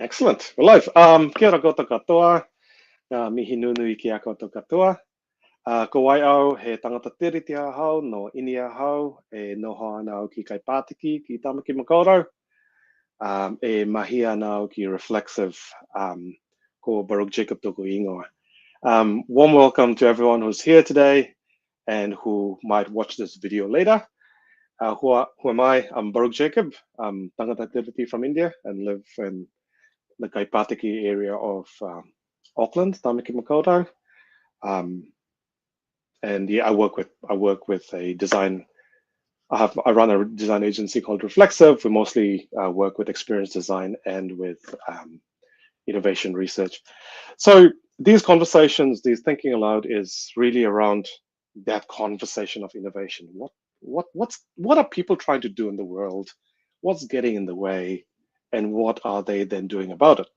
Excellent. We're live. Kia ora koutou katoa, mihi nunui ki a koutou katoa. Ko waiau he tangata tiriti ahau no ini ahau e noho ana au ki Kaipātiki ki Tamaki Makaurau. E mahi ana au ki reflexive ko Baruch Jacob toko ingoa. Warm welcome to everyone who's here today and who might watch this video later. Who am I? I'm Baruch Jacob. I'm tangata tiriti from India and live in the Kaipātiki area of Auckland, Tamaki Makaurau. And yeah, I work with a design. I run a design agency called Reflexive. We mostly work with experience design and with innovation research. So these conversations, these thinking aloud, is really around that conversation of innovation. What are people trying to do in the world? What's getting in the way, and what are they then doing about it?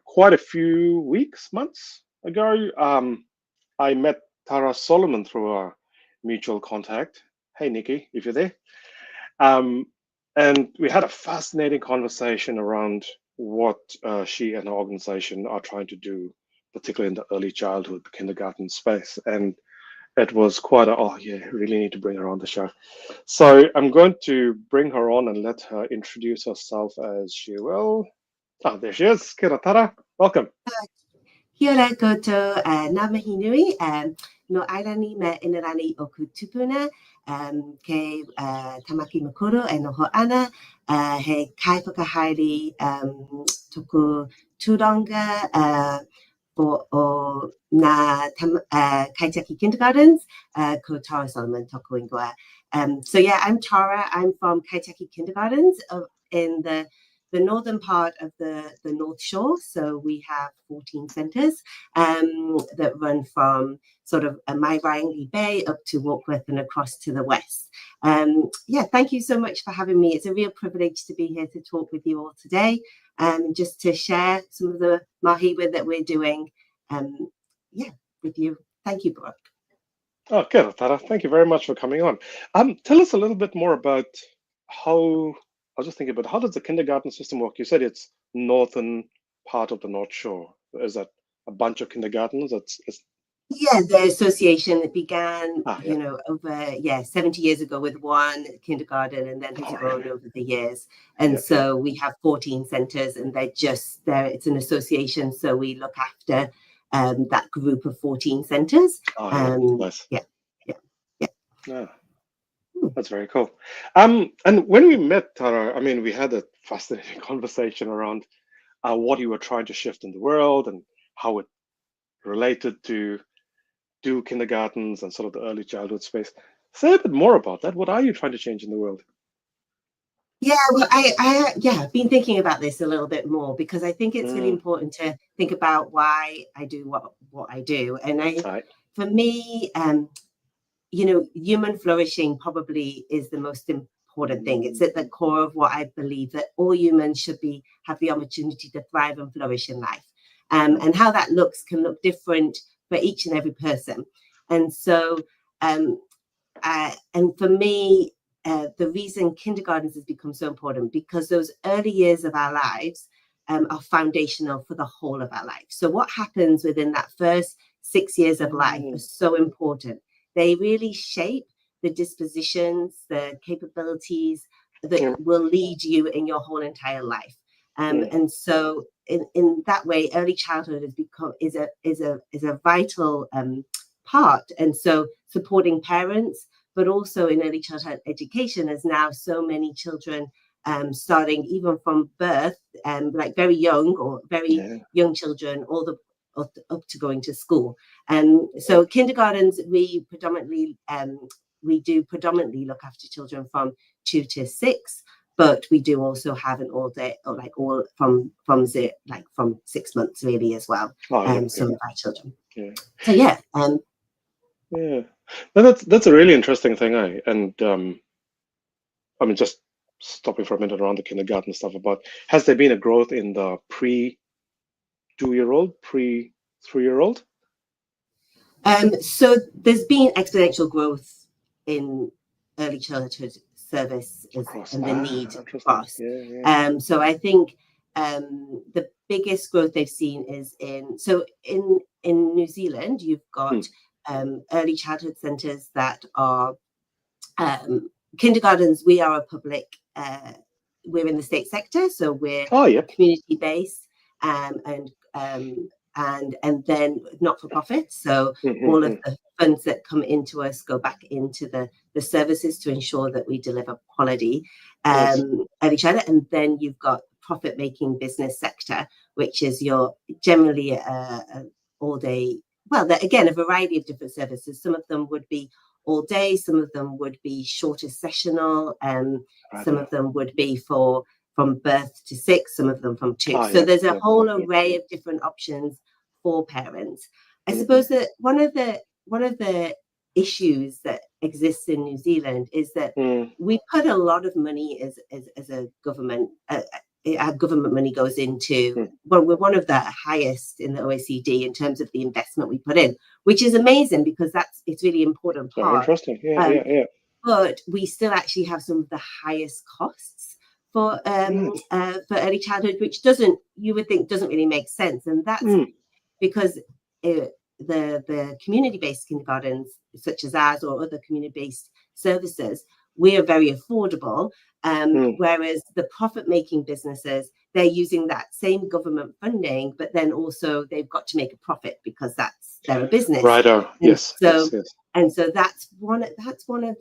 Quite a few months ago, I met Tara Solomon through a mutual contact. Hey, Nikki, if you're there. And we had a fascinating conversation around what she and her organization are trying to do, particularly in the early childhood kindergarten space. And it was quite really need to bring her on the show. So I'm going to bring her on and let her introduce herself as she will. Oh, there she is. Kia ora, Tara. Welcome. Kia ora koutou, ngā mihi nui, no airani me inarani o ku tupuna, ke Tamaki Makaurau e noho ana, he kai whakahaere toku tūranga o ngā Kaitiaki Kindergartens, ko Tara Solomon toku ingoa. So yeah, I'm Tara, I'm from Kaitiaki Kindergartens in the northern part of the North Shore. So we have 14 centres that run from sort of Mairangi Bay up to Warkworth and across to the west. Yeah, thank you so much for having me. It's a real privilege to be here to talk with you all today and just to share some of the mahi that we're doing with you. Thank you, Brooke. Oh, kia ora, Tara. Thank you very much for coming on. Tell us a little bit more about how, I was just thinking about how does the kindergarten system work? You said it's northern part of the North Shore. Is that a bunch of kindergartens? Yeah, the association began, over 70 years ago with one kindergarten, and then has grown over the years. And so we have 14 centres, and they're just there. It's an association, so we look after that group of 14 centres. Nice. Yeah. That's very cool. And when we met, Tara, I mean, we had a fascinating conversation around what you were trying to shift in the world and how it related to do kindergartens and sort of the early childhood space. Say a bit more about that. What are you trying to change in the world? Yeah, well, I've been thinking about this a little bit more because I think it's really important to think about why I do what I do. And for me, human flourishing probably is the most important thing. It's at the core of what I believe, that all humans should have the opportunity to thrive and flourish in life. And how that can look different for each and every person. And so, and for me, the reason kindergartens has become so important because those early years of our lives are foundational for the whole of our life. So what happens within that first 6 years of life is so important. They really shape the dispositions, the capabilities that will lead you in your whole entire life. And so in that way, early childhood is a vital part. And so supporting parents, but also in early childhood education, as now so many children starting even from birth, like very young or very young children, all up to going to school. So kindergartens, we do predominantly look after children from 2 to 6. But we do also have an all day, or like all from 6 months really as well. Some of our children. So that's a really interesting thing, And I mean, just stopping for a minute around the kindergarten stuff. About has there been a growth in the pre-2-year-old, pre-3-year-old? So there's been exponential growth in early childhood service and the need for us. So I think the biggest growth they've seen is in New Zealand, you've got early childhood centres that are kindergartens. We are a public, we're in the state sector, so we're community based, and then not for profit. So all of the funds that come into us go back into the services to ensure that we deliver quality early childhood. And then you've got profit making business sector, which is your generally all day. Well, again, a variety of different services. Some of them would be all day, some of them would be shorter sessional, some of them would be from birth to 6, some of them from 2. So there's a whole array of different options for parents. I suppose that one of the issues that exists in New Zealand is that we put a lot of money as a government. Our government money goes into, well, we're one of the highest in the OECD in terms of the investment we put in, which is amazing because it's really important part. Very interesting. Yeah. But we still actually have some of the highest costs for early childhood, which you would think doesn't really make sense. And that's because the community-based kindergartens, such as ours or other community-based services, we are very affordable. Whereas the profit-making businesses, they're using that same government funding, but then also they've got to make a profit because they're a business. Right. Yes. And so that's one of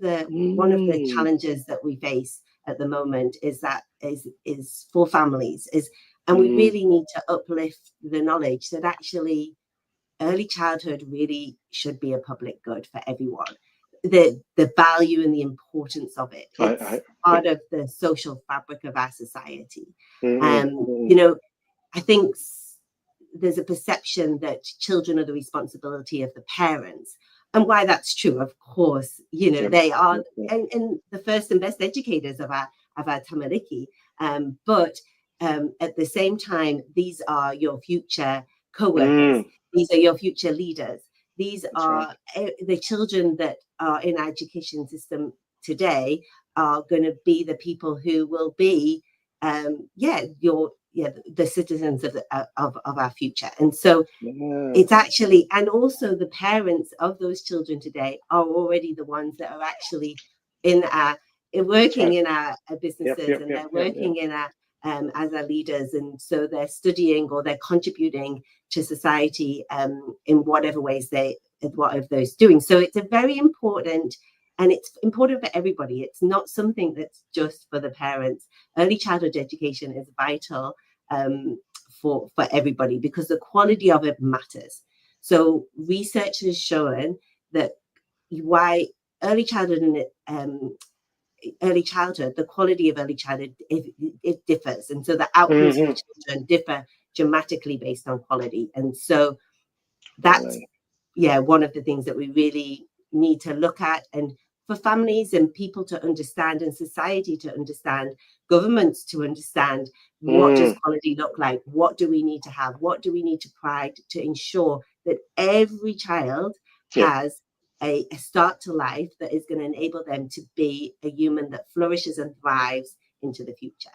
the challenges that we face at the moment is for families and we really need to uplift the knowledge that actually early childhood really should be a public good for everyone. The value and the importance of it. It's part of the social fabric of our society. I think there's a perception that children are the responsibility of the parents. And why that's true, of course, they are and the first and best educators of our tamariki. But at the same time, these are your future co-workers. These are your future leaders. These are the children that are in our education system today are going to be the people who will be, the citizens of our future. And so it's actually, and also the parents of those children today are already the ones that are actually working in our businesses and they're working in our as our leaders, and so they're studying or they're contributing to society in whatever ways whatever they're doing. So it's a very important, and it's important for everybody. It's not something that's just for the parents. Early childhood education is vital for everybody because the quality of it matters. So research has shown that why early childhood the quality of early childhood, it differs. And so the outcomes for children differ dramatically based on quality. And so that's, one of the things that we really need to look at, and for families and people to understand and society to understand, governments to understand, what does quality look like? What do we need to have? What do we need to provide to ensure that every child has a start to life that is going to enable them to be a human that flourishes and thrives into the future.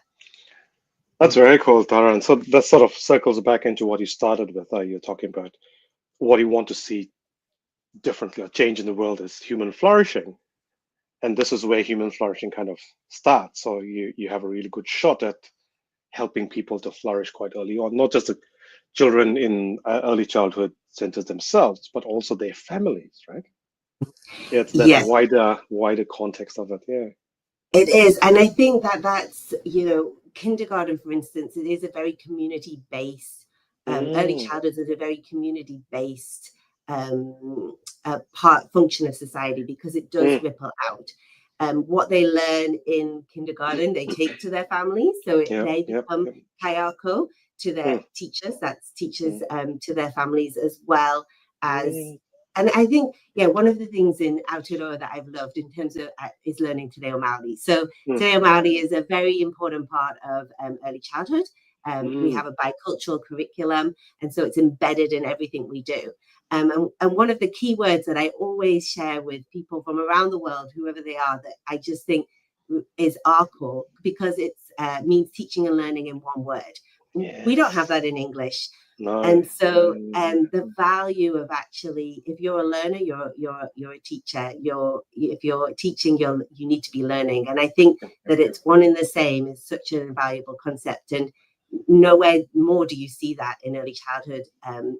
That's very cool, Tara. And so that sort of circles back into what you started with. You're talking about what you want to see differently or change in the world is human flourishing. And this is where human flourishing kind of starts. So you have a really good shot at helping people to flourish quite early on, not just the children in early childhood centers themselves, but also their families, right? It's that wider context of it. It is. And I think that's, kindergarten, for instance, it is a very community-based, early childhood is a very community-based function of society because it does ripple out. What they learn in kindergarten, they take to their families. So they become kaiako to their teachers. That's teachers to their families as well as. And I think, one of the things in Aotearoa that I've loved in terms of is learning Te Reo Māori. So Te Reo Māori is a very important part of early childhood. We have a bicultural curriculum, and so it's embedded in everything we do. And one of the key words that I always share with people from around the world, whoever they are, that I just think is ako, because it means teaching and learning in one word. we don't have that in English. No. And so, the value of actually, if you're a learner, you're a teacher. If you're teaching, you need to be learning. And I think that it's one and the same is such an invaluable concept. And nowhere more do you see that in early childhood.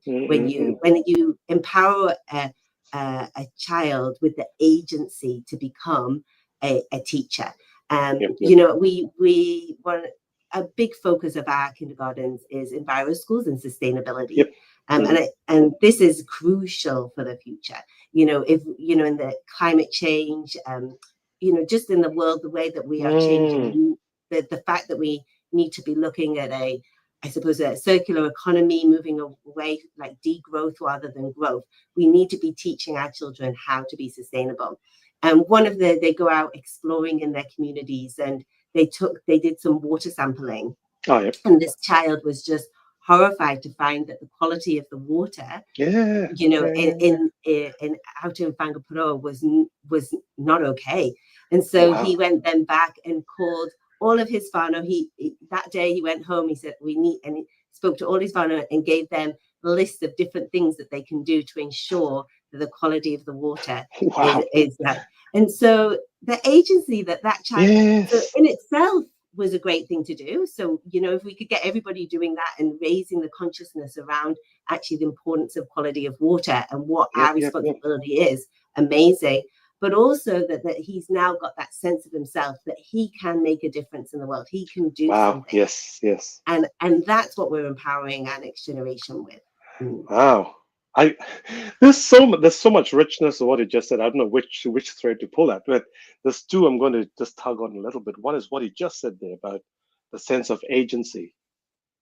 When you empower a child with the agency to become a teacher. You know, we want. A big focus of our kindergartens is enviro schools and sustainability. And this is crucial for the future. You know, if, you know, in the climate change, you know, just in the world, the way that we are changing, the fact that we need to be looking at I suppose, a circular economy, moving away like degrowth rather than growth. We need to be teaching our children how to be sustainable. And they go out exploring in their communities, and they did some water sampling. And this child was just horrified to find that the quality of the water, you know, in out in Whangaparo was not okay. And so he went then back and called all of his whānau. That day he went home, he said, and he spoke to all his whānau and gave them a list of different things that they can do to ensure that the quality of the water is that. And so the agency that child, so in itself, was a great thing to do. So, you know, if we could get everybody doing that and raising the consciousness around actually the importance of quality of water and what our responsibility is, amazing. But also that he's now got that sense of himself that he can make a difference in the world. He can do something. Yes. And that's what we're empowering our next generation with. Wow. There's so much richness of what you just said. I don't know which thread to pull at, but there's two I'm going to just tug on a little bit. One is what you just said there about the sense of agency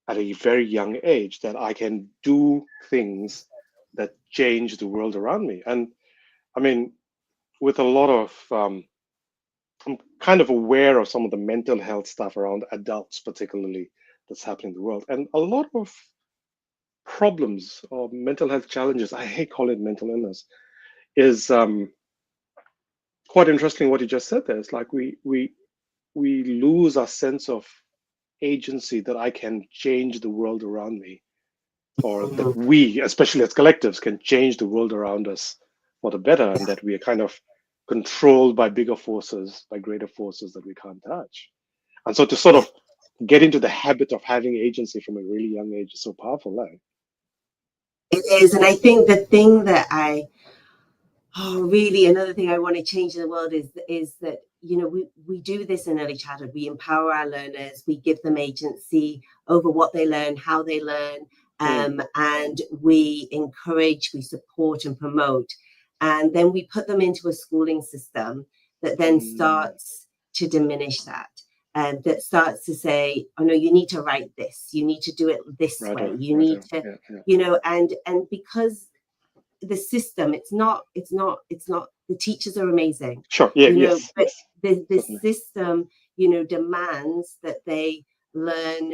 at a very young age, that I can do things that change the world around me. And I mean, with a lot of I'm kind of aware of some of the mental health stuff around adults, particularly, that's happening in the world, and a lot of problems or mental health challenges, I hate calling it mental illness, is quite interesting what you just said there. It's like we lose our sense of agency, that I can change the world around me, or that we, especially as collectives, can change the world around us for the better, and that we are kind of controlled by bigger forces, by greater forces that we can't touch. And so to sort of get into the habit of having agency from a really young age is so powerful, right? It is. And I think the thing that another thing I want to change in the world is that, you know, we do this in early childhood. We empower our learners, we give them agency over what they learn, how they learn, and we encourage, we support and promote. And then we put them into a schooling system that then starts to diminish that. And that starts to say, oh no, you need to write this, you need to do it this way, you need to, you know, and because the system, it's not the teachers are amazing, but the system, you know, demands that they learn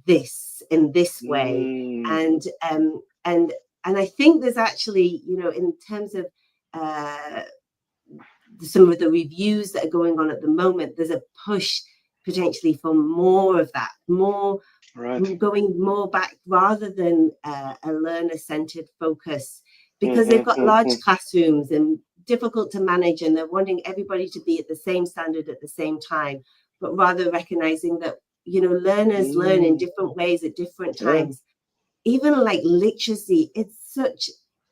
this in this way. And I think there's actually, you know, in terms of some of the reviews that are going on at the moment, there's a push potentially for more of that, going more back rather than a learner-centered focus, because they've got large classrooms and difficult to manage, and they're wanting everybody to be at the same standard at the same time, but rather recognizing that, you know, learners learn in different ways at different times. Even like literacy,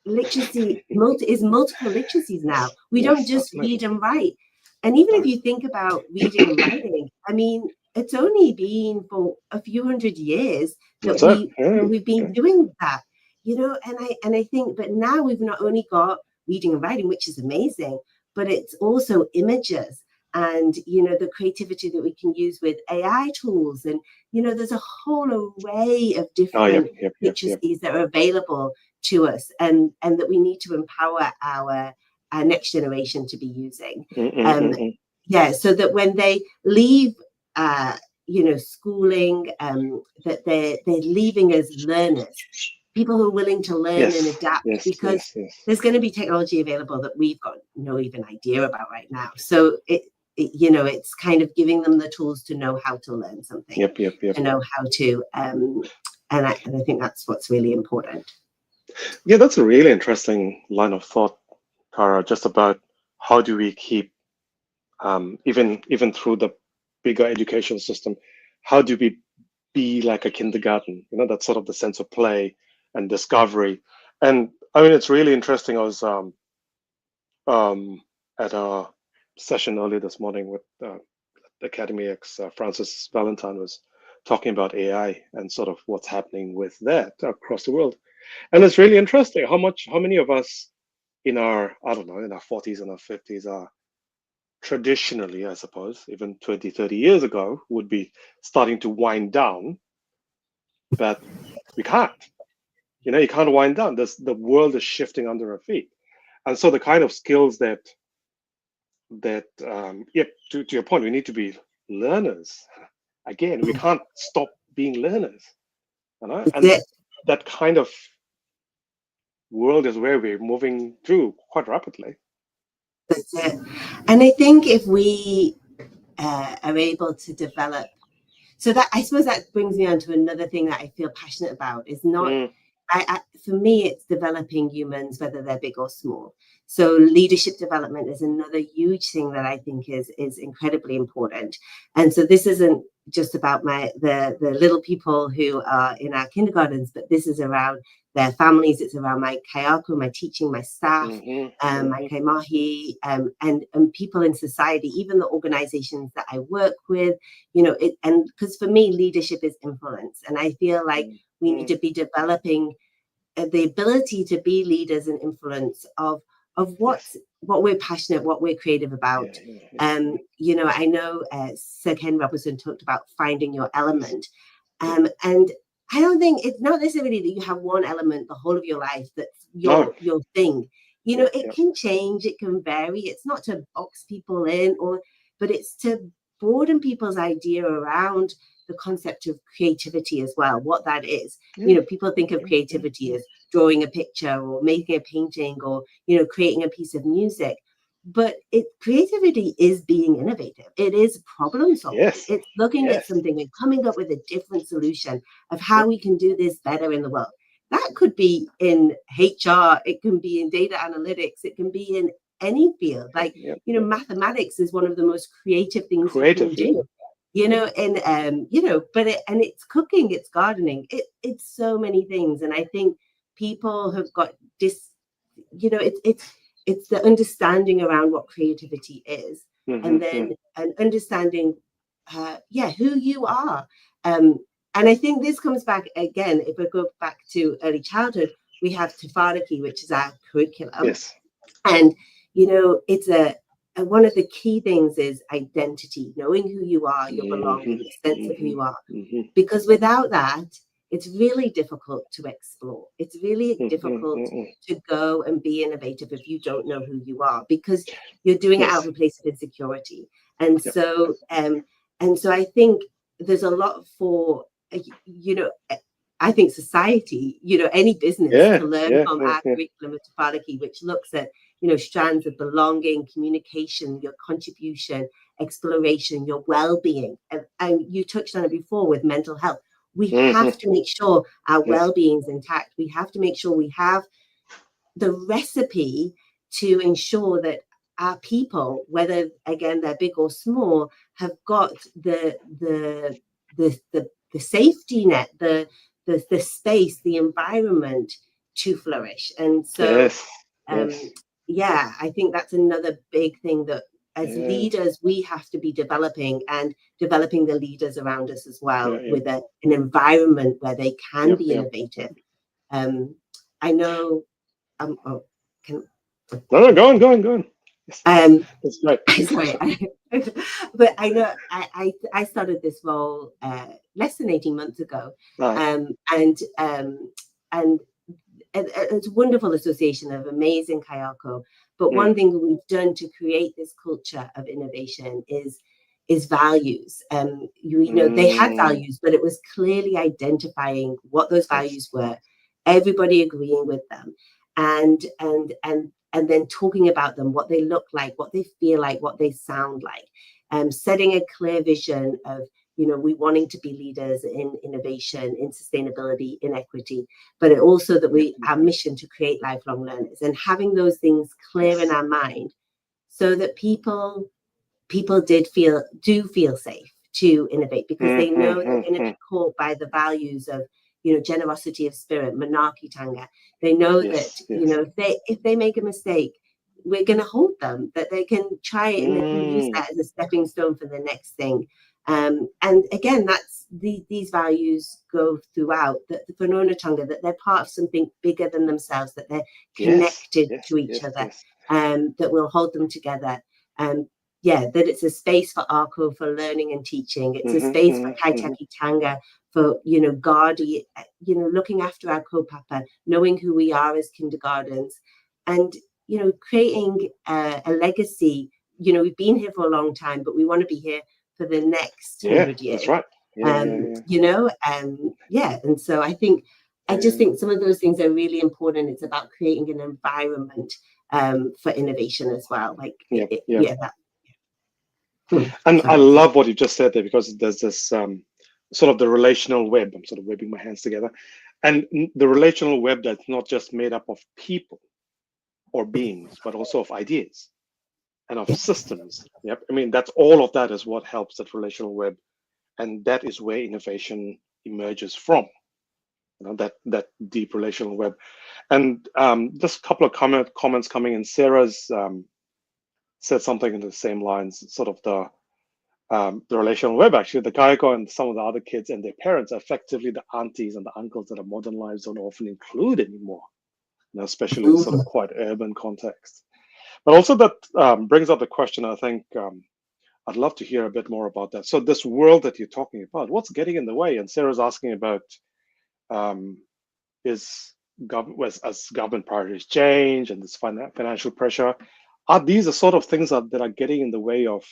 literacy is multiple literacies now. We don't just read and write. And even if you think about reading and writing, I mean, it's only been for a few hundred years that we've been doing that, you know. And I think, but now we've not only got reading and writing, which is amazing, but it's also images and, you know, the creativity that we can use with AI tools. And, you know, there's a whole array of different literacies that are available to us, and that we need to empower our next generation to be using. So that when they leave, you know, schooling, that they're leaving as learners, people who are willing to learn and adapt, because there's going to be technology available that we've got no even idea about right now. So it's kind of giving them the tools to know how to learn something, Yep. to know how to, and I think that's what's really important. Yeah, that's a really interesting line of thought, Tara, just about how do we keep, even through the bigger education system, how do we be like a kindergarten? That's sort of the sense of play and discovery. And I mean, it's really interesting. I was at a session earlier this morning with Academy X. Francis Valentine was talking about AI and sort of what's happening with that across the world. And it's really interesting how many of us in our, I don't know, in our 40s and our 50s are traditionally, I suppose, even 20, 30 years ago, would be starting to wind down, but we can't. You can't wind down. The world is shifting under our feet. And so the kind of skills that yeah, to your point, we need to be learners. Again, we can't stop being learners. And that kind of world is where we're moving through quite rapidly. That's it. And I think if we are able to develop, so that, I suppose that brings me on to another thing that I feel passionate about is not, for me, it's developing humans, whether they're big or small. So leadership development is another huge thing that I think is incredibly important. And so this isn't just about the little people who are in our kindergartens, but this is around their families. It's around my kaiako, my teaching, my staff, my kaimahi, and people in society, even the organizations that I work with, and because for me, leadership is influence. And I feel like we need to be developing the ability to be leaders and influence of what we're passionate, what we're creative about. I know Sir Ken Robinson talked about finding your element, and I don't think it's not necessarily that you have one element the whole of your life that's your thing. It can change, it can vary. It's not to box people in, but it's to broaden people's idea around the concept of creativity as well, what that is. People think of creativity as drawing a picture or making a painting or, creating a piece of music. But creativity is being innovative. It is problem solving. Yes. It's looking at something and coming up with a different solution of how we can do this better in the world. That could be in HR. It can be in data analytics. It can be in any field. Like, mathematics is one of the most creative things you can do. And it's cooking, it's gardening, it's so many things. And I think people have got this, it's the understanding around what creativity is, and then an understanding, who you are. And I think this comes back again, if we go back to early childhood, we have Tafaraki, which is our curriculum. Yes. And, it's one of the key things is identity, knowing who you are, your belonging, the sense of who you are. Because without that, it's really difficult to explore. It's really difficult to go and be innovative if you don't know who you are, because you're doing it out of a place of insecurity. And so I think there's a lot for, I think society, any business to learn from our curriculum of Tafaraki, which looks at, strands of belonging, communication, your contribution, exploration, your well-being. And you touched on it before with mental health. We have to make sure our well-being is intact. We have to make sure we have the recipe to ensure that our people, whether again they're big or small, have got the safety net, the space, the environment to flourish. And so I think that's another big thing that as leaders we have to be developing the leaders around us as well, with an environment where they can be innovative. I know no, go on. That's right. Sorry. But I know I started this role less than 18 months ago, and it's a wonderful association of amazing kaiako. But one thing we've done to create this culture of innovation is values. They had values, but it was clearly identifying what those values were, everybody agreeing with them, and and then talking about them, what they look like, what they feel like, what they sound like, setting a clear vision of, we wanting to be leaders in innovation, in sustainability, in equity, but also that our mission to create lifelong learners, and having those things clear in our mind, so that people do feel safe to innovate, because they know they're going to be caught by the values of, generosity of spirit, monarchy tanga. They know that, if they make a mistake, we're going to hold them, that they can try it and they can use that as a stepping stone for the next thing. And again, that's these values go throughout the Whanona Tonga, that they're part of something bigger than themselves, that they're connected to each other, that will hold them together. That it's a space for ARCO for learning and teaching. It's a space for Kaitiaki Tanga for, guardian, looking after our kaupapa, knowing who we are as kindergartens, and, creating a legacy. We've been here for a long time, but we want to be here for the next 100 years. That's right. And so I think, I just think some of those things are really important. It's about creating an environment for innovation as well. And I love what you just said there, because there's this sort of the relational web. I'm sort of webbing my hands together. And the relational web that's not just made up of people or beings, but also of ideas and of systems. I mean, that's all of that is what helps that relational web. And that is where innovation emerges from, that deep relational web. And just a couple of comments coming in. Sarah's said something in the same lines, sort of the relational web, actually. The Kaiko and some of the other kids and their parents are effectively the aunties and the uncles that our modern lives don't often include anymore, especially in sort of quite urban context. But also that brings up the question, I think, I'd love to hear a bit more about that. So this world that you're talking about, what's getting in the way? And Sarah's asking about, as government priorities change and this financial pressure, are these the sort of things that are getting in the way of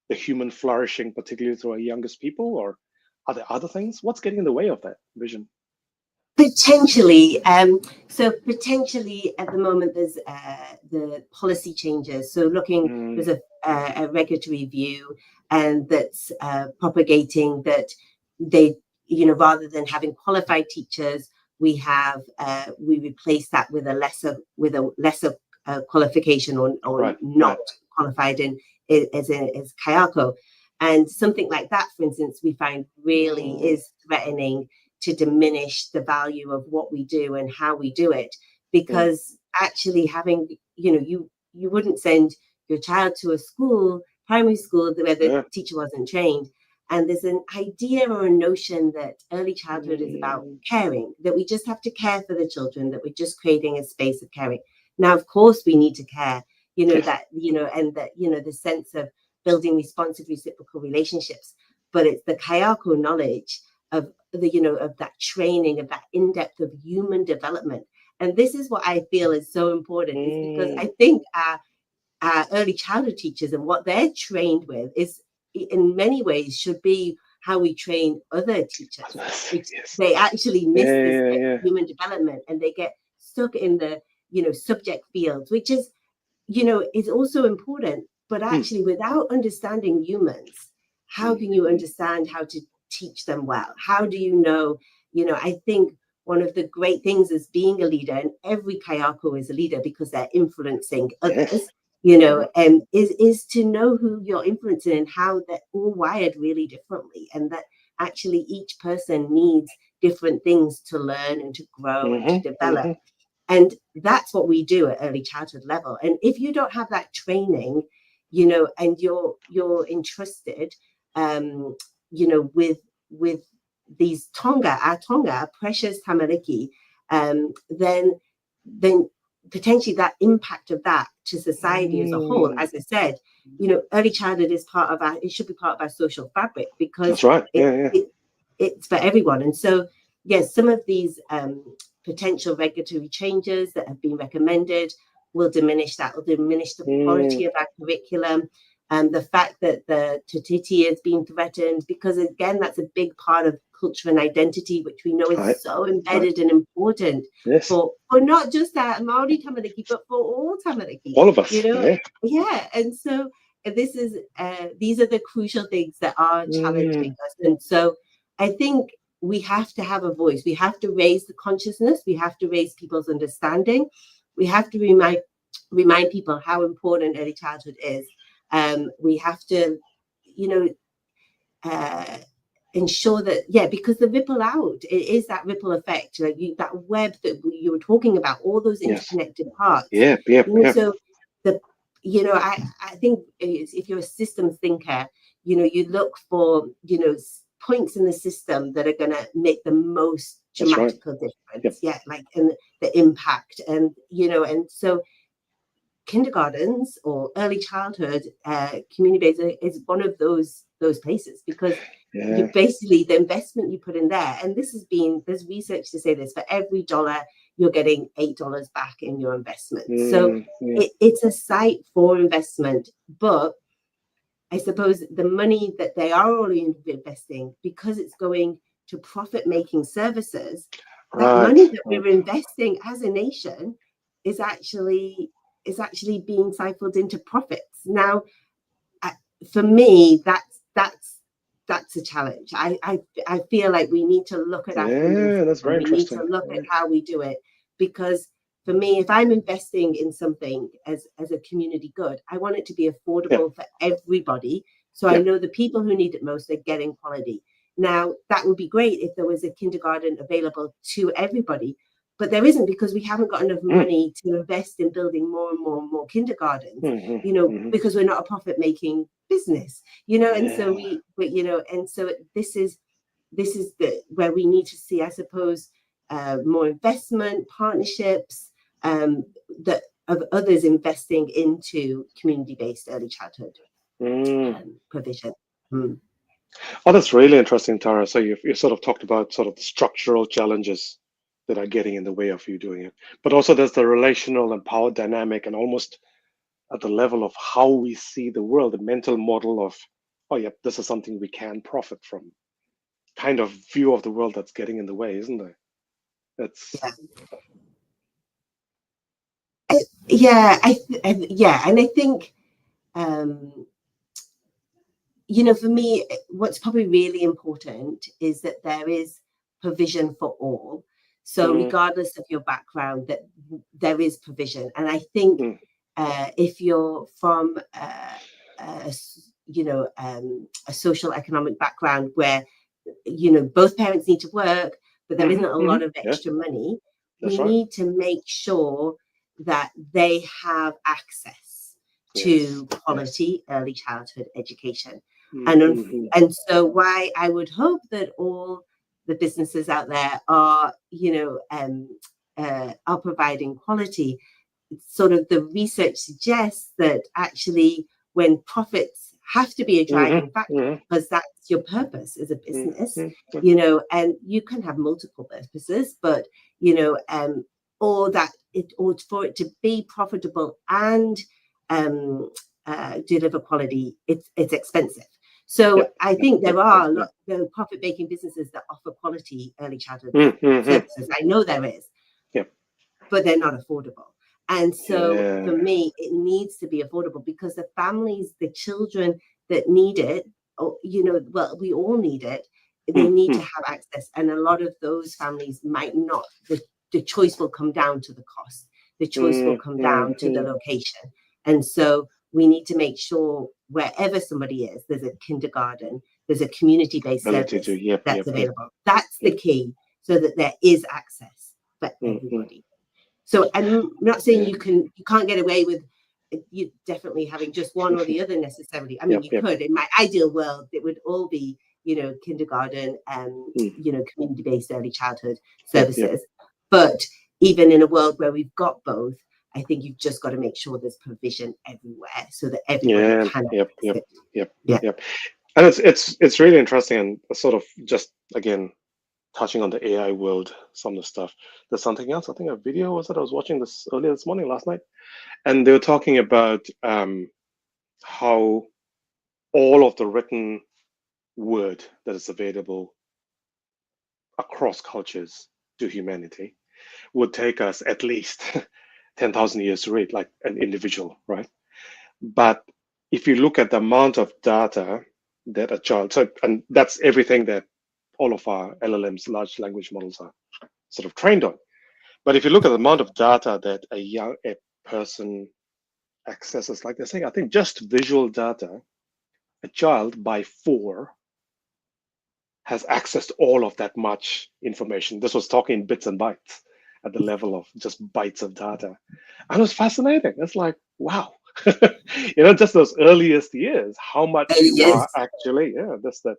the human flourishing, particularly through our youngest people, or are there other things? What's getting in the way of that vision? Potentially. So potentially at the moment there's the policy changes. So there's a regulatory view, and that's propagating that they, rather than having qualified teachers, we replace that with a lesser qualification or not qualified as kayako. And something like that, for instance, we find really is threatening to diminish the value of what we do and how we do it, because actually having, you wouldn't send your child to a primary school where the teacher wasn't trained. And there's an idea or a notion that early childhood is about caring, that we just have to care for the children, that we're just creating a space of caring. Now, of course, we need to care, and that, the sense of building responsive reciprocal relationships. But it's the kayako knowledge of of that training, of that in-depth of human development. And this is what I feel is so important, is because I think our early childhood teachers and what they're trained with is, in many ways, should be how we train other teachers. They actually miss this human development, and they get stuck in the subject fields, which is is also important. But actually, without understanding humans, how can you understand how to teach them well? How do you know? I think one of the great things is being a leader, and every kayako is a leader because they're influencing others. And is to know who you're influencing and how they're all wired really differently, and that actually each person needs different things to learn and to grow and to develop. And that's what we do at early childhood level. And if you don't have that training, and you're entrusted, with these our precious tamariki, then potentially that impact of that to society as a whole, as I said, early childhood is it should be part of our social fabric, because that's right. It's for everyone. And so, yes, some of these potential regulatory changes that have been recommended will diminish the quality of our curriculum. the fact that the Tatiti is being threatened, because again, that's a big part of culture and identity, which we know is Right. so embedded and important Yes. for not just that Maori tamariki, but for all tamariki. All of us. You know, Yeah. yeah. And so this is these are the crucial things that are challenging us. And so I think we have to have a voice. We have to raise the consciousness. We have to raise people's understanding. We have to remind people how important early childhood is. We have to, ensure that, because the ripple out, it is that ripple effect, like that web that you were talking about, all those interconnected parts. Yeah. So the, I think if you're a systems thinker, you look for, points in the system that are going to make the most dramatical difference. Yep. Like, and the impact, and and so kindergartens or early childhood community-based is one of those places, because you basically, the investment you put in there, and there's research to say this, for every dollar you're getting $8 back in your investment. So it's a site for investment. But I suppose the money that they are already investing, because it's going to profit-making services, that money that we're investing as a nation is actually being siphoned into profits. Now, for me, that's a challenge. I feel like we need to look at our funding. That's very interesting. We need to look at how we do it, because for me, if I'm investing in something as a community good, I want it to be affordable for everybody. So I know the people who need it most are getting quality. Now, that would be great if there was a kindergarten available to everybody, but there isn't, because we haven't got enough money to invest in building more and more and more kindergartens, because we're not a profit-making business, and so this is where we need to see, I suppose, more investment, partnerships, that of others investing into community-based early childhood provision. Oh, that's really interesting, Tara. So you sort of talked about sort of the structural challenges that are getting in the way of you doing it, but also there's the relational and power dynamic, and almost at the level of how we see the world, the mental model of, oh yeah, this is something we can profit from, kind of view of the world that's getting in the way, isn't there? That's and I think for me, what's probably really important is that there is provision for all. So regardless of your background, that there is provision. And I think if you're from a social economic background where both parents need to work, but there isn't a lot of extra money, we need to make sure that they have access to quality early childhood education. And so why I would hope that all the businesses out there are providing quality. Sort of the research suggests that actually, when profits have to be a driving factor, because that's your purpose as a business, and you can have multiple purposes, but or for it to be profitable and deliver quality, it's expensive. So I think there are a lot of profit-making businesses that offer quality early childhood services. I know there is, but they're not affordable. And so for me, it needs to be affordable, because the families, the children that need it, we all need it. They need to have access. And a lot of those families might not. The choice will come down to the cost. The choice will come down to the location. And so we need to make sure wherever somebody is, there's a kindergarten, there's a community-based service that's available. That's the key, so that there is access for everybody. So I'm not saying you can't get away with you definitely having just one or the other necessarily. I mean, you could. In my ideal world, it would all be, kindergarten and, community-based early childhood services. But even in a world where we've got both, I think you've just got to make sure there's provision everywhere, so that everybody can. Yep. And it's really interesting, and sort of just again touching on the AI world, some of the stuff. There's something else. I think a video was that I was watching this earlier this morning, last night, and they were talking about how all of the written word that is available across cultures to humanity would take us at least 10,000 years to read, like an individual, right? But if you look at the amount of data that a child, so, and that's everything that all of our LLMs, large language models, are sort of trained on. But if you look at the amount of data that a person accesses, like they're saying, I think just visual data, a child by 4 has accessed all of that much information. This was talking bits and bytes at the level of just bytes of data. And it was fascinating. It's like, wow, just those earliest years, how much you Yes. are actually, yeah, that's that.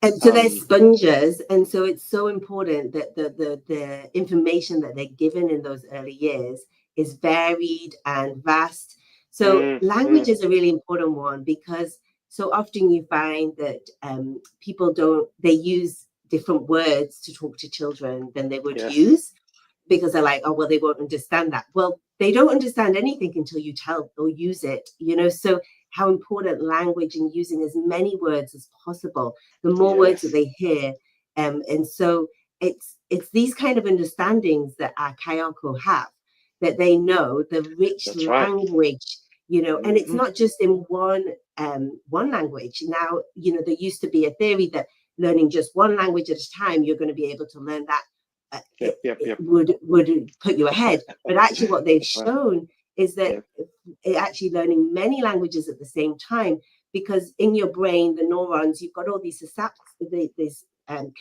And so they're sponges, and so it's so important that the information that they're given in those early years is varied and vast. So language is a really important one, because so often you find that people they use different words to talk to children than they would use, because they're like, oh, well, they won't understand that. Well, they don't understand anything until you tell or use it, so how important language and using as many words as possible, the more words that they hear. And so it's these kind of understandings that our kayako have, that they know the rich language, and it's not just in one language. Now, there used to be a theory that learning just one language at a time, you're going to be able to learn that. It would put you ahead. But actually what they've shown is that actually learning many languages at the same time, because in your brain, the neurons, you've got all these connectors, and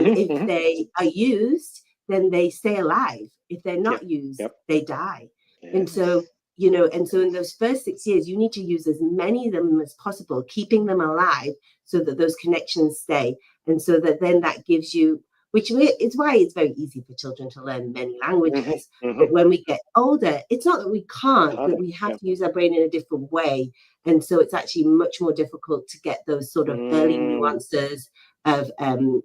if they are used, then they stay alive. If they're not used, they die. And so and so in those first 6 years, you need to use as many of them as possible, keeping them alive so that those connections stay. And so that then that gives you, which is why it's very easy for children to learn many languages. But when we get older, it's not that we can't, but we have to use our brain in a different way. And so it's actually much more difficult to get those sort of early nuances of, the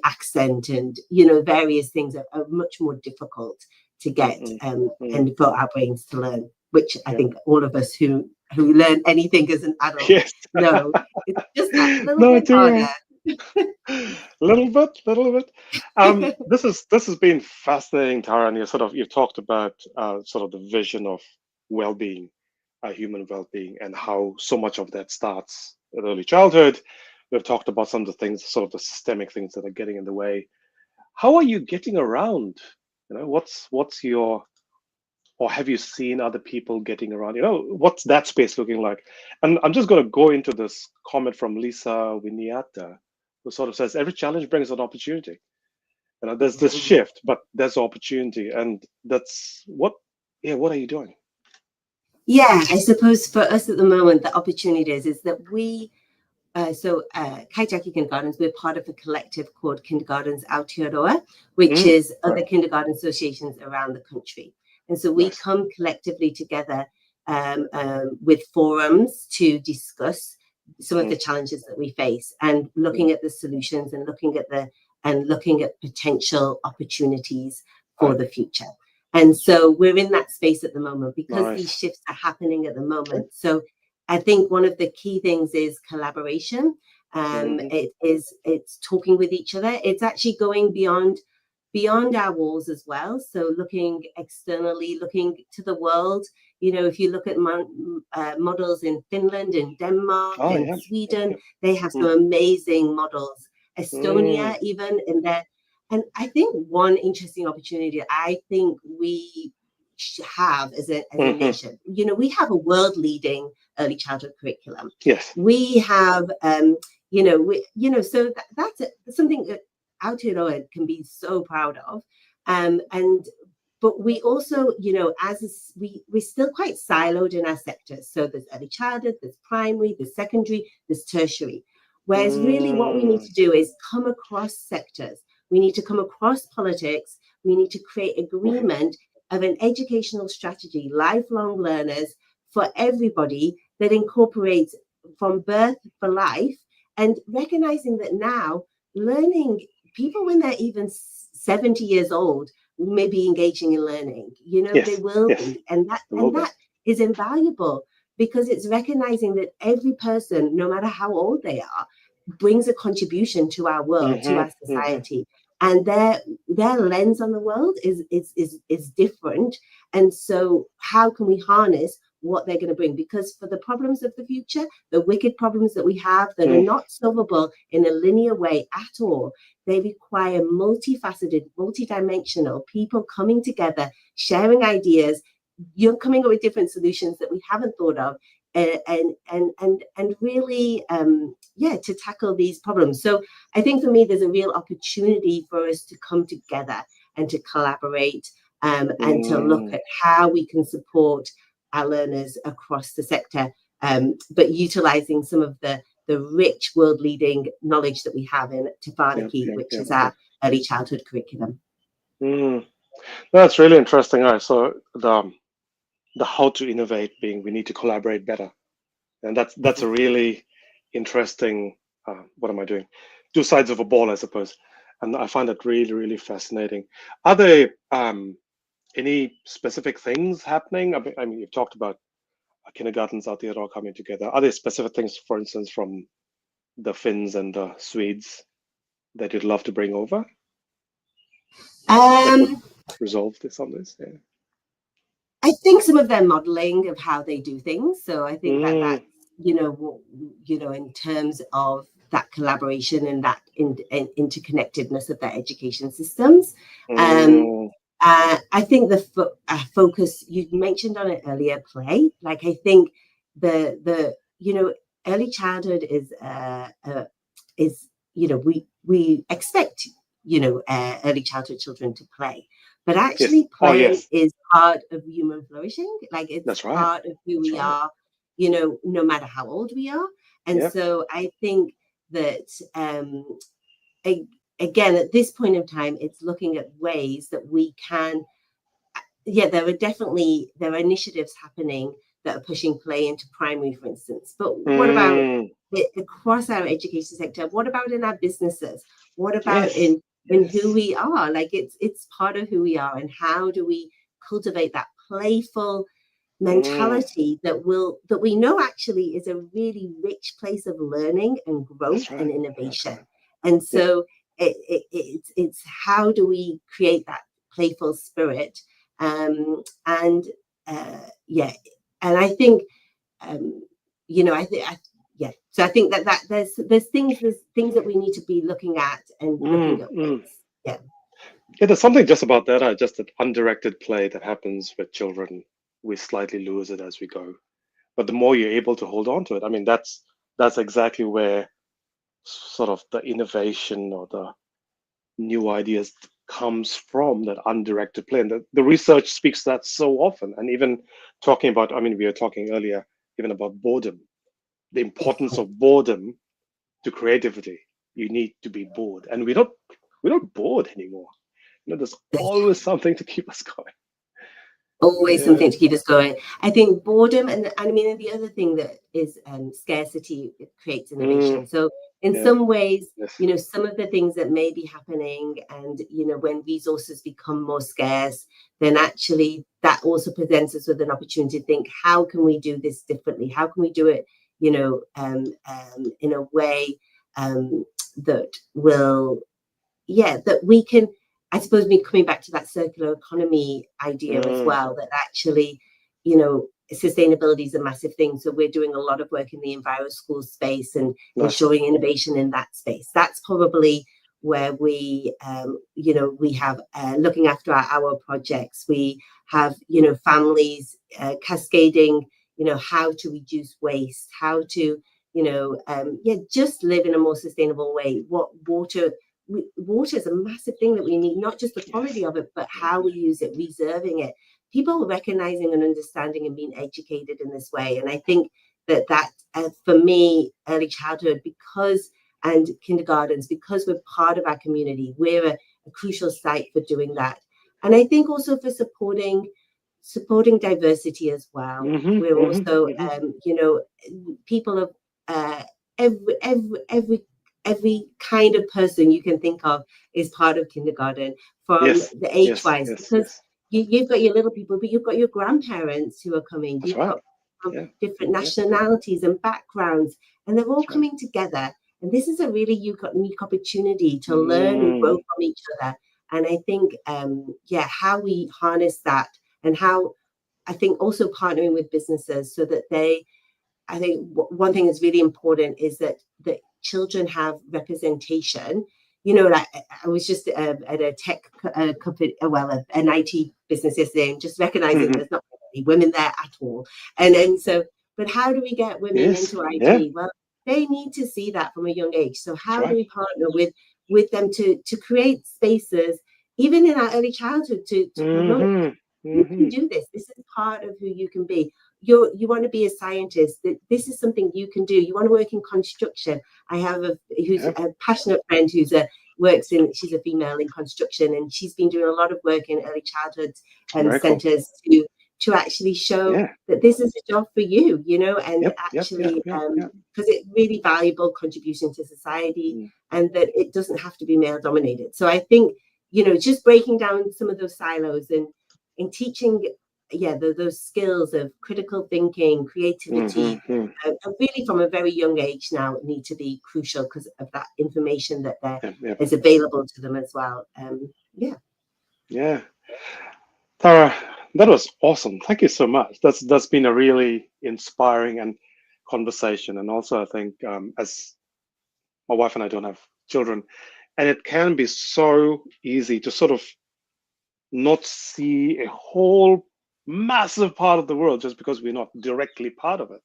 accent and, various things are much more difficult to get and for our brains to learn, which I think all of us who learn anything as an adult know. It's just that little bit harder. little bit. This has been fascinating, Tara, and you've talked about sort of the vision of well-being, human well-being, and how so much of that starts at early childhood. We've talked about some of the things, sort of the systemic things that are getting in the way. How are you getting around? What's your, or have you seen other people getting around? What's that space looking like? And I'm just going to go into this comment from Lisa Winiata, who sort of says every challenge brings an opportunity. There's this shift, but there's opportunity, and that's what are you doing? Yeah, I suppose for us at the moment, the opportunity is that we, Kaitiaki Kindergartens, we're part of a collective called Kindergartens Aotearoa, which is other kindergarten associations around the country. And so we come collectively together with forums to discuss some of the challenges that we face, and looking at the solutions, and looking at potential opportunities for the future. And so we're in that space at the moment, because these shifts are happening at the moment. So I think one of the key things is collaboration. It's talking with each other. It's actually going beyond our walls as well. So looking externally, looking to the world. If you look at models in Finland and Denmark and Sweden, they have some amazing models. Estonia, even in there. And I think one interesting opportunity I think we have as a nation, we have a world-leading early childhood curriculum. Yes. We have, so that's something that Aotearoa can be so proud of. But we also, we're still quite siloed in our sectors. So there's early childhood, there's primary, there's secondary, there's tertiary. Whereas really what we need to do is come across sectors. We need to come across politics. We need to create agreement of an educational strategy, lifelong learners for everybody, that incorporates from birth for life, and recognizing that now learning, people when they're even 70 years old may be engaging in learning, they will be. And that is invaluable. because it's recognizing that every person, no matter how old they are, brings a contribution to our world, to our society, and their lens on the world is different. And so how can we harness what they're going to bring? Because for the problems of the future, the wicked problems that we have that are not solvable in a linear way at all, they require multifaceted, multidimensional people coming together, sharing ideas. You're coming up with different solutions that we haven't thought of, and really, to tackle these problems. So I think for me, there's a real opportunity for us to come together and to collaborate, and to look at how we can support our learners across the sector, but utilizing some of the rich world-leading knowledge that we have in Kaitiaki, which is our early childhood curriculum. That's really interesting. Right, so the how to innovate being we need to collaborate better, and that's a really interesting. What am I doing? Two sides of a ball, I suppose, and I find that really, really fascinating. Are there any specific things happening? I mean, you've talked about kindergartens out there all coming together. Are there specific things, for instance, from the Finns and the Swedes that you'd love to bring over? That would resolve some of this. Yeah. I think some of their modeling of how they do things. So I think that in terms of that collaboration and that interconnectedness of their education systems. I think the focus you mentioned on it earlier, play. Like I think the early childhood is we expect early childhood children to play, but actually play is part of human flourishing. Like it's part of who we are, no matter how old we are. And so I think that again, at this point in time, it's looking at ways that we can, there are initiatives happening that are pushing play into primary, for instance. But what about across our education sector? What about in our businesses? What about in who we are? Like it's part of who we are, and how do we cultivate that playful mentality that we know actually is a really rich place of learning and growth and innovation. And so it's how do we create that playful spirit, and I think so I think that there's things that we need to be looking at and looking at ways. There's something just about that, just that undirected play that happens with children. We slightly lose it as we go, but the more you're able to hold on to it, I mean, that's exactly where sort of the innovation or the new ideas comes from, that undirected play. And the research speaks to that so often. And even talking about, I mean, we were talking earlier even about boredom, the importance of boredom to creativity. You need to be bored, and we're not bored anymore. There's always something to keep us going. Always something to keep us going. I think boredom, and I mean, the other thing that is scarcity creates innovation. So in some ways, some of the things that may be happening, and when resources become more scarce, then actually that also presents us with an opportunity to think, how can we do this differently? How can we do it, in a way that will, that we can. I suppose me coming back to that circular economy idea as well, that actually, sustainability is a massive thing. So we're doing a lot of work in the EnviroSchool space and ensuring innovation in that space. That's probably where we, we have looking after our projects. We have, families cascading, how to reduce waste, how to, just live in a more sustainable way. Water is a massive thing that we need, not just the quality of it, but how we use it, reserving it. People recognizing and understanding and being educated in this way. And I think that for me, early childhood, and kindergartens, because we're part of our community, we're a crucial site for doing that. And I think also for supporting diversity as well. We're also, people of every kind of person you can think of is part of kindergarten, from the age-wise, because you've got your little people, but you've got your grandparents who are coming. You've got from different nationalities and backgrounds, and they're all coming together. And this is a really unique opportunity to learn and grow from each other. And I think, how we harness that, and how I think also partnering with businesses so that I think one thing that's really important is that children have representation. You know, like I was just at a tech company, an IT business yesterday, and just recognizing there's not many women there at all. And so, but how do we get women into IT? Yeah. Well, they need to see that from a young age. So how do we partner with them to create spaces, even in our early childhood, to promote, you can do this. This is part of who you can be. You want to be a scientist. This is something you can do. You want to work in construction. I have a passionate friend she's a female in construction, and she's been doing a lot of work in early childhood centers to actually show that this is a job for you, you know, and because it's really valuable contribution to society, and that it doesn't have to be male dominated. So I think, you know, just breaking down some of those silos and teaching those skills of critical thinking, creativity, really from a very young age now need to be crucial because of that information that is available to them as well. Tara, that was awesome. Thank you so much. That's been a really inspiring and conversation. And also I think as my wife and I don't have children, and it can be so easy to sort of not see a whole massive part of the world just because we're not directly part of it.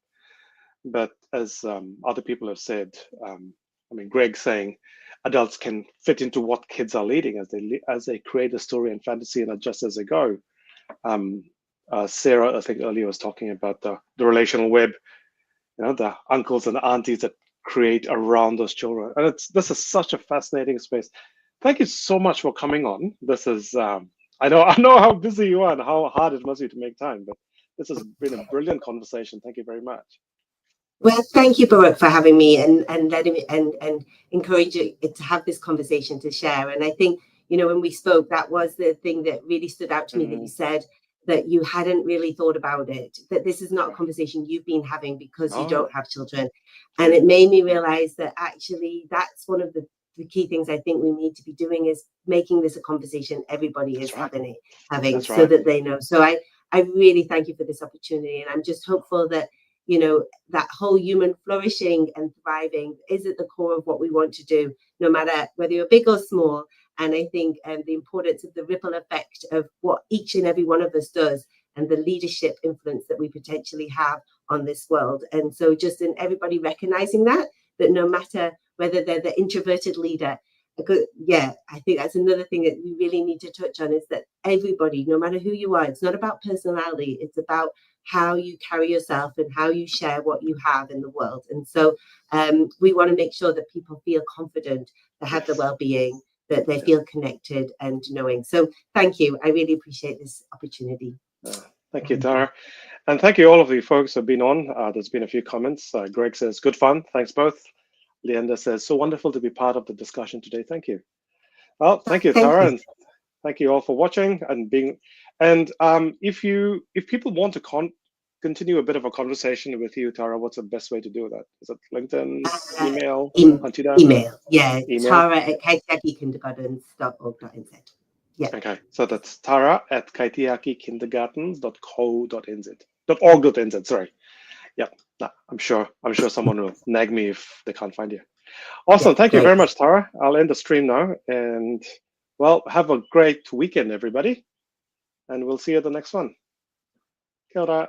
But as other people have said, I mean, Greg saying adults can fit into what kids are leading as they create a story and fantasy and adjust as they go. Sarah, I think earlier, was talking about the relational web, you know, the uncles and aunties that create around those children. And this is such a fascinating space. Thank you so much for coming on. This is I know how busy you are and how hard it must be to make time, but this has been a brilliant conversation. Thank you very much. Well, thank you, Baruch, for having me and letting me and encouraging to have this conversation to share. And I think, you know, when we spoke, that was the thing that really stood out to me, that you said that you hadn't really thought about it, that this is not a conversation you've been having because you don't have children. And it made me realize that actually that's one of the key things I think we need to be doing, is making this a conversation everybody is having so that they know. So I really thank you for this opportunity, and I'm just hopeful that, you know, that whole human flourishing and thriving is at the core of what we want to do, no matter whether you're big or small. And I think the importance of the ripple effect of what each and every one of us does, and the leadership influence that we potentially have on this world. And so just in everybody recognizing that no matter whether they're the introverted leader, I think that's another thing that we really need to touch on, is that everybody, no matter who you are, it's not about personality, it's about how you carry yourself and how you share what you have in the world. And so we want to make sure that people feel confident, to have the well-being, that they feel connected and knowing. So thank you. I really appreciate this opportunity. Thank you, Tara. And thank you all of you folks who have been on. There's been a few comments. Greg says, good fun. Thanks both. Leander says, so wonderful to be part of the discussion today. Thank you. Well, thank you, Tara. And thank you all for watching and being. And if people want to continue a bit of a conversation with you, Tara, what's the best way to do that? Is it LinkedIn, email, email? Yeah, email. Tara@kaitiakikindergartens.org.nz. Yeah. Okay, so that's Tara at kaitiakikindergartens.org.nz. Sorry. Yeah, I'm sure someone will nag me if they can't find you. Awesome. Thank you very much, Tara. I'll end the stream now, and well, have a great weekend, everybody, and we'll see you at the next one. Kia ora.